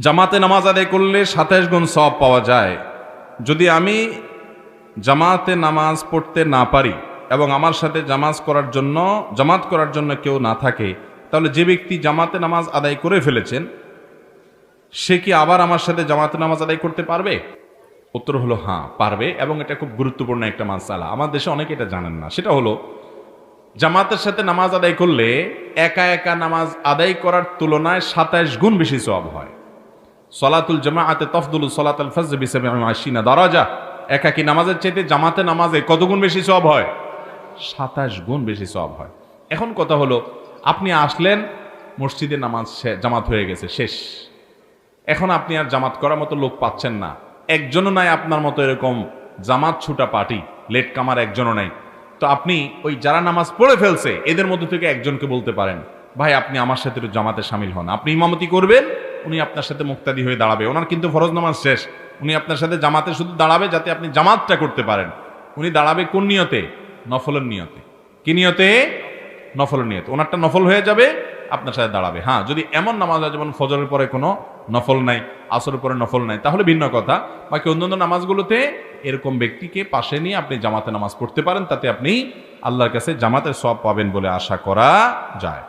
জামাতে নামাজ আদায় করলে 27 গুণ সওয়াব পাওয়া যায়। যদি আমি জামাতে নামাজ পড়তে না পারি এবং আমার সাথে জামাত করার জন্য কেউ না থাকে, তাহলে যে ব্যক্তি জামাতে নামাজ আদায় করে ফেলেছেন সে কি আবার আমার সাথে জামাতে নামাজ আদায় করতে পারবে? উত্তর হলো হ্যাঁ, পারবে। এবং এটা খুব গুরুত্বপূর্ণ একটা মাসআলা, আমার দেশে অনেকে এটা জানেন না। সেটা হলো, জামাতের সাথে নামাজ আদায় করলে একা একা নামাজ আদায় করার তুলনায় 27 গুণ বেশি সওয়াব হয়। সলাতুল জামাআতে তাফদুলু সলাতুল ফজর বি 27 দারাজা। একাকী নামাজের চাইতে জামাতে নামাজে কত গুণ বেশি সওয়াব হয়? 27 গুণ বেশি সওয়াব হয়। এখন কথা হলো, আপনি আসলেন, মসজিদে নামাজ জামাত হয়ে গেছে, শেষ। এখন আপনি আর জামাত করার মতো লোক পাচ্ছেন না, একজনও নাই আপনার মতো এরকম জামাত ছুটা পার্টি, লেট কামার একজনও নাই। তো আপনি ওই যারা নামাজ পড়ে ফেলছে এদের মধ্যে থেকে একজনকে বলতে পারেন, ভাই আপনি আমার সাথে একটু জামাতে শামিল হন। আপনি ইমামতি করবেন, উনি আপনার সাথে মুক্তাদি হয়ে দাঁড়াবে। ওনার কিন্তু ফরজ নামাজ শেষ, উনি আপনার সাথে জামাতে শুধু দাঁড়াবে যাতে আপনি জামাতটা করতে পারেন। উনি দাঁড়াবে কোন নিয়তে? নফলের নিয়তে। কি নিয়তে? নফলের নিয়তে। ওনারটা নফল হয়ে যাবে, আপনার সাথে দাঁড়াবে। হ্যাঁ, যদি এমন নামাজ হয় যেমন ফজরের পরে কোনো নফল নাই, আসরের পরে নফল নাই, তাহলে ভিন্ন কথা। বাকি অন্যান্য নামাজগুলোতে এরকম ব্যক্তিকে পাশে নিয়ে আপনি জামাতে নামাজ পড়তে পারেন, তাতে আপনি আল্লাহর কাছে জামাতের সওয়াব পাবেন বলে আশা করা যায়।